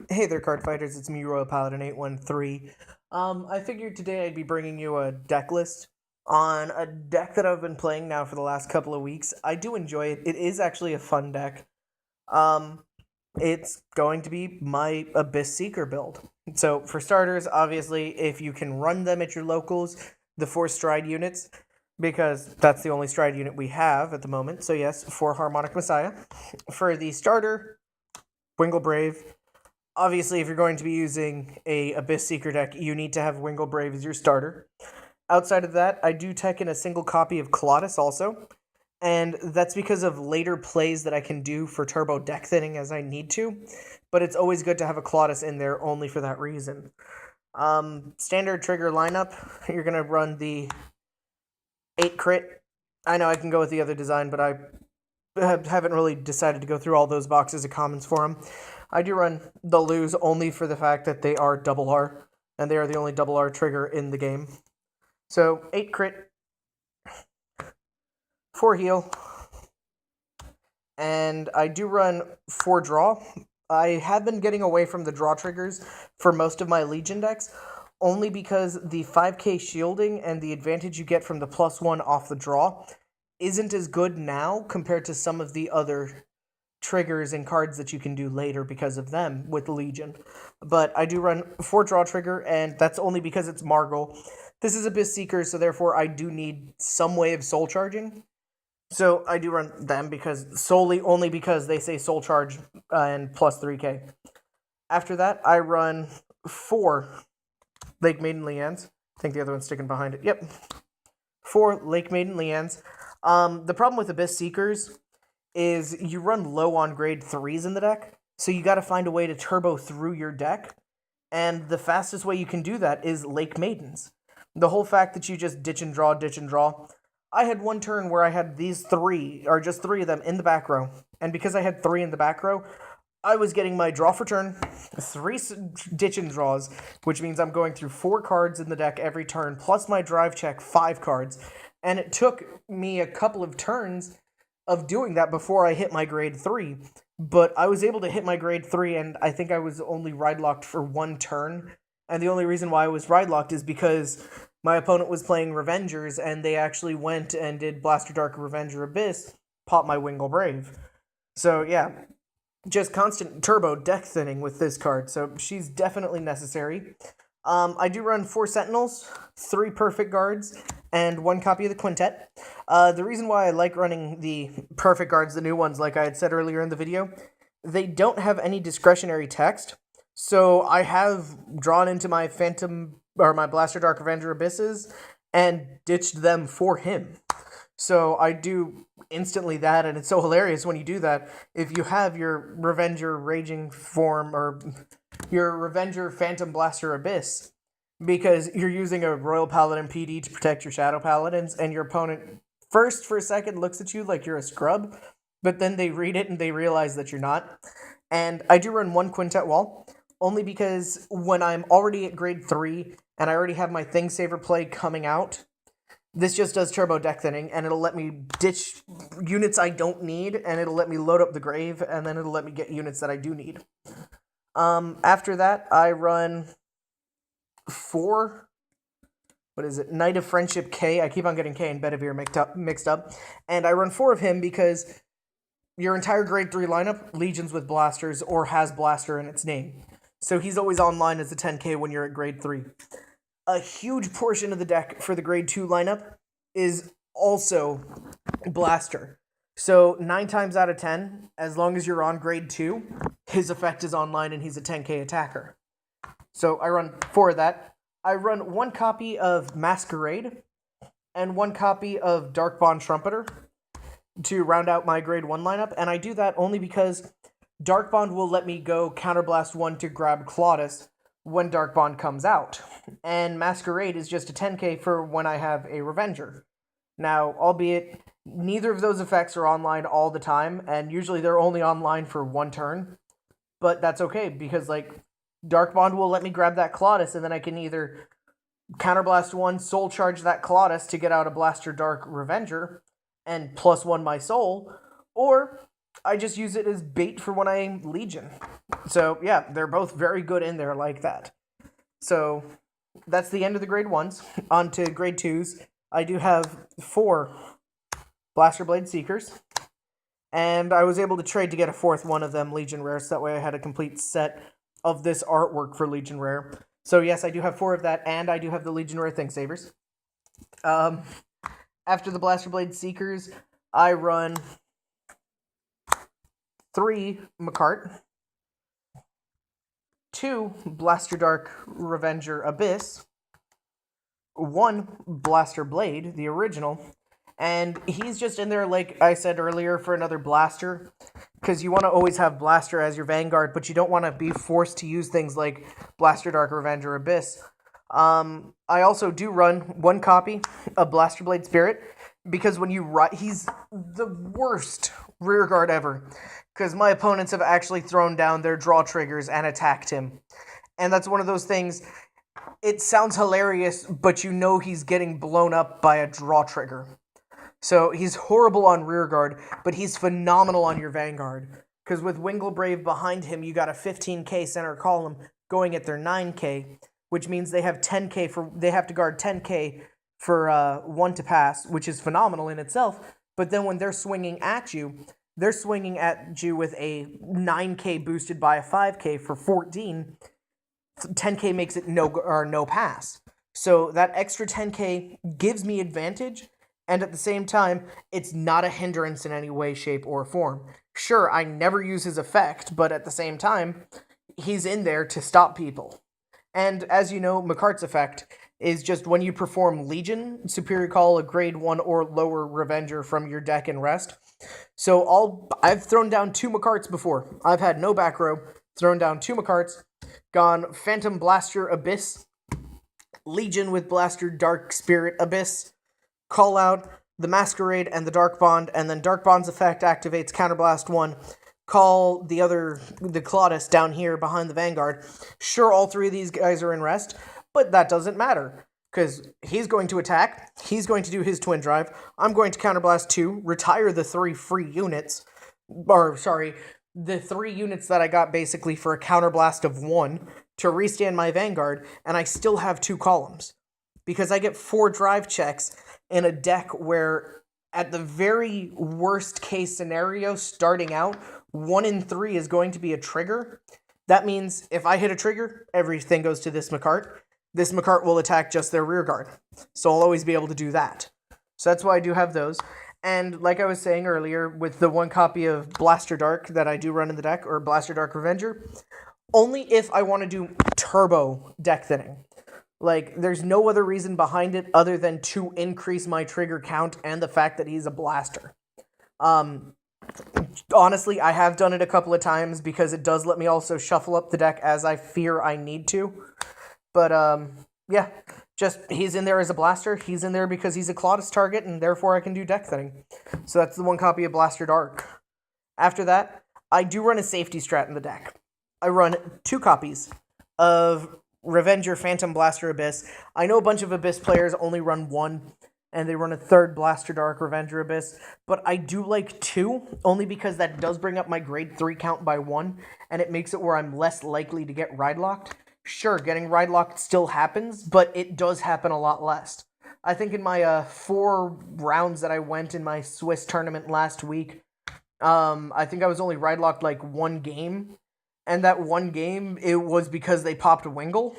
Hey there, card fighters. It's me, Royal Paladin 813. I figured today I'd be bringing you a deck list on a deck that I've been playing now for the last couple of weeks. I do enjoy it. It is actually a fun deck. Um, it's going to be my Abyss Seeker build. So, for starters, obviously, if you can run them at your locals, the 4 stride units, because that's the only stride unit we have at the moment. So, yes, 4 Harmonic Messiah. For the starter, Wingle Brave. Obviously, if you're going to be using a Abyss Seeker deck, you need to have Wingle Brave as your starter. Outside of that, I do tech in a single copy of Colossus also, and that's because of later plays that I can do for turbo deck thinning as I need to, but it's always good to have a Colossus in there only for that reason. Standard trigger lineup, you're going to run the 8 crit. I know I can go with the other design, but I haven't really decided to go through all those boxes of commons for them. I do run the lose only for the fact that they are double R, and they are the only double R trigger in the game. So 8 crit, 4 heal, and I do run 4 draw. I have been getting away from the draw triggers for most of my Legion decks, only because the 5k shielding and the advantage you get from the +1 off the draw isn't as good now compared to some of the other triggers and cards that you can do later because of them with Legion. But I do run 4 draw trigger, and that's only because it's Margle. This is Abyss Seeker, so therefore I do need some way of soul charging. So I do run them only because they say soul charge and plus 3k. After that, I run 4 Lake Maiden Leands. I think the other one's sticking behind it. Yep. 4 Lake Maiden Leands. The problem with Abyss Seekers is you run low on grade 3s in the deck, so you gotta find a way to turbo through your deck, and the fastest way you can do that is Lake Maidens. The whole fact that you just ditch and draw, ditch and draw. I had one turn where I had these 3, or just 3 of them in the back row, and because I had 3 in the back row, I was getting my draw for turn, 3 ditch and draws, which means I'm going through 4 cards in the deck every turn, plus my drive check 5 cards, and it took me a couple of turns of doing that before I hit my grade 3. But I was able to hit my grade 3, and I think I was only ride locked for 1 turn. And the only reason why I was ride locked is because my opponent was playing Revengers, and they actually went and did Blaster Dark Revenger Abyss, pop my Wingle Brave. So yeah, just constant turbo deck thinning with this card, so she's definitely necessary. I do run 4 Sentinels, 3 Perfect Guards, and 1 copy of the Quintet. The reason why I like running the Perfect Guards, the new ones, like I had said earlier in the video, they don't have any discretionary text, so I have drawn into my Phantom, or my Blaster Dark Avenger Abysses, and ditched them for him. So I do instantly that, and it's so hilarious when you do that. If you have your Revenger Raging form, or your Revenger Phantom Blaster Abyss, because you're using a Royal Paladin PD to protect your Shadow Paladins, and your opponent first for a second looks at you like you're a scrub, but then they read it and they realize that you're not. And I do run 1 Quintet Wall, only because when I'm already at grade 3 and I already have my Thing Saver play coming out, this just does turbo deck thinning, and it'll let me ditch units I don't need, and it'll let me load up the grave, and then it'll let me get units that I do need. After that, I run 4, what is it, Knight of Friendship K. I keep on getting K and Bedivere mixed up. And I run 4 of him because your entire grade 3 lineup legions with blasters or has blaster in its name. So he's always online as a 10k when you're at grade 3. A huge portion of the deck for the grade 2 lineup is also blaster. So 9 times out of 10, as long as you're on grade 2, his effect is online and he's a 10k attacker. So I run 4 of that. I run 1 copy of Masquerade and 1 copy of Darkbond Trumpeter to round out my grade 1 lineup, and I do that only because Darkbond will let me go Counterblast 1 to grab Claudus when Darkbond comes out, and Masquerade is just a 10k for when I have a Revenger. Now, albeit neither of those effects are online all the time, and usually they're only online for 1 turn, but that's okay, because, like, Darkbond will let me grab that Claudus, and then I can either Counterblast 1, Soul Charge that Claudus to get out a Blaster Dark Revenger, and +1 my soul, or I just use it as bait for when I Legion. So yeah, they're both very good in there like that. So that's the end of the grade 1s. On to grade 2s. I do have 4 Blaster Blade Seekers. And I was able to trade to get a 4th one of them Legion Rare, so that way I had a complete set of this artwork for Legion Rare. So yes, I do have 4 of that, and I do have the Legion Rare Thing Savers. After the Blaster Blade Seekers, I run 3 Macart, 2 Blaster Dark Revenger Abyss, 1 Blaster Blade, the original, and he's just in there, like I said earlier, for another Blaster, because you want to always have Blaster as your Vanguard, but you don't want to be forced to use things like Blaster Dark Revenger Abyss. I also do run 1 copy of Blaster Blade Spirit, because when you he's the worst rearguard ever, because my opponents have actually thrown down their draw triggers and attacked him. And that's one of those things, it sounds hilarious, but you know he's getting blown up by a draw trigger. So he's horrible on rearguard, but he's phenomenal on your Vanguard. Because with Wingle Brave behind him, you got a 15k center column going at their 9k, which means they have 10k they have to guard 10k for 1 to pass, which is phenomenal in itself. But then when they're swinging at you with a 9k boosted by a 5k for 14. 10k makes it no pass. So that extra 10k gives me advantage, and at the same time, it's not a hindrance in any way, shape, or form. Sure, I never use his effect, but at the same time, he's in there to stop people. And as you know, Macart's effect is just when you perform Legion, Superior Call a grade 1 or lower Revenger from your deck and rest. So I've thrown down 2 Macarts before. I've had no back row, thrown down 2 Macarts, gone Phantom Blaster Abyss, Legion with Blaster Dark Spirit Abyss, call out the Masquerade and the Dark Bond, and then Dark Bond's effect activates Counterblast 1, call the Claudus down here behind the Vanguard. Sure, all 3 of these guys are in rest, but that doesn't matter, because he's going to attack, he's going to do his Twin Drive, I'm going to Counterblast 2, retire the 3 free units, the 3 units that I got basically for a Counterblast of 1 to restand my Vanguard, and I still have 2 columns. Because I get 4 drive checks in a deck where, at the very worst case scenario, starting out, 1 in 3 is going to be a trigger. That means if I hit a trigger, everything goes to this Macart. This Macart will attack just their rear guard. So I'll always be able to do that. So that's why I do have those. And like I was saying earlier, with the 1 copy of Blaster Dark that I do run in the deck, or Blaster Dark Revenger, only if I want to do turbo deck thinning. Like, there's no other reason behind it other than to increase my trigger count and the fact that he's a blaster. Honestly, I have done it a couple of times because it does let me also shuffle up the deck as I fear I need to. But, yeah, just he's in there as a blaster. He's in there because he's a Claudus target, and therefore I can do deck thinning. So that's the 1 copy of Blaster Dark. After that, I do run a safety strat in the deck. I run 2 copies of Revenger Phantom Blaster Abyss. I know a bunch of Abyss players only run 1, and they run a 3rd Blaster Dark Revenger Abyss, but I do like 2, only because that does bring up my grade 3 count by 1, and it makes it where I'm less likely to get ride locked. Sure, getting ride locked still happens, but it does happen a lot less. I think in my 4 rounds that I went in my Swiss tournament last week, I think I was only ride locked like 1 game, and that 1 game, it was because they popped a Wingle,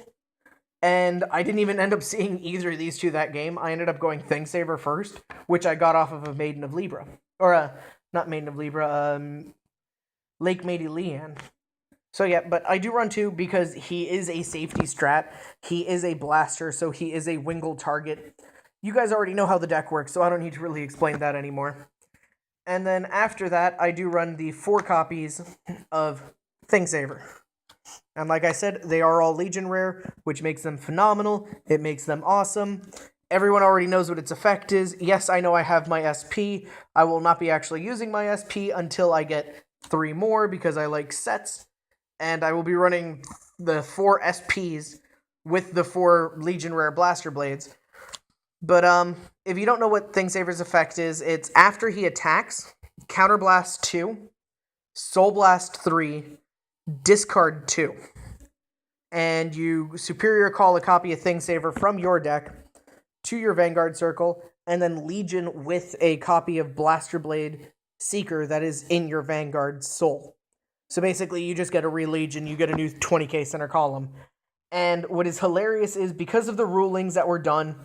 and I didn't even end up seeing either of these 2 that game. I ended up going Thing Saver first, which I got off of a Maiden of Libra. Or, not Maiden of Libra, Lake Maiden Leanne. So yeah, but I do run 2 because he is a safety strat, he is a blaster, so he is a Wingle target. You guys already know how the deck works, so I don't need to really explain that anymore. And then after that, I do run the 4 copies of Thing Saver. And like I said, they are all Legion Rare, which makes them phenomenal. It makes them awesome. Everyone already knows what its effect is. Yes, I know I have my SP. I will not be actually using my SP until I get 3 more because I like sets. And I will be running the 4 SPs with the 4 Legion Rare Blaster Blades. But if you don't know what Thing Saver's effect is, it's after he attacks, Counterblast 2, Soul Blast 3, discard 2. And you superior call a copy of Thingsaver from your deck to your Vanguard Circle, and then Legion with a copy of Blaster Blade Seeker that is in your Vanguard Soul. So basically, you just get a re-Legion, you get a new 20k center column. And what is hilarious is, because of the rulings that were done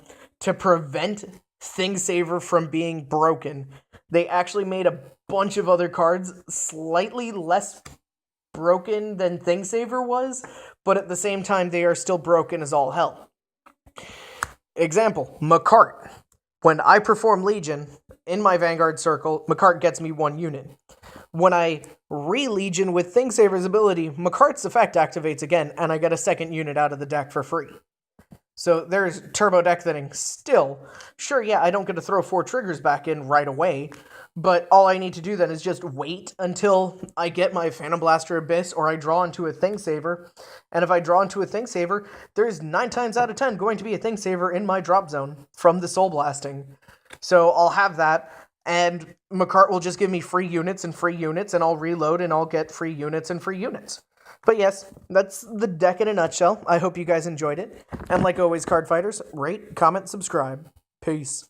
to prevent Thingsaver from being broken, they actually made a bunch of other cards slightly less broken than Thingsaver was, but at the same time, they are still broken as all hell. Example, Makart. When I perform Legion in my Vanguard Circle, Makart gets me 1 unit. When I re-Legion with Thingsaver's ability, Makart's effect activates again, and I get a 2nd unit out of the deck for free. So there's turbo deck thinning still. Sure, yeah, I don't get to throw 4 triggers back in right away, but all I need to do then is just wait until I get my Phantom Blaster Abyss or I draw into a Thingsaver. And if I draw into a Thingsaver, there's 9 times out of 10 going to be a Thingsaver in my drop zone from the Soul Blasting. So I'll have that, and Makart will just give me free units, and I'll reload and I'll get free units and free units. But yes, that's the deck in a nutshell. I hope you guys enjoyed it. And like always, card fighters, rate, comment, subscribe. Peace.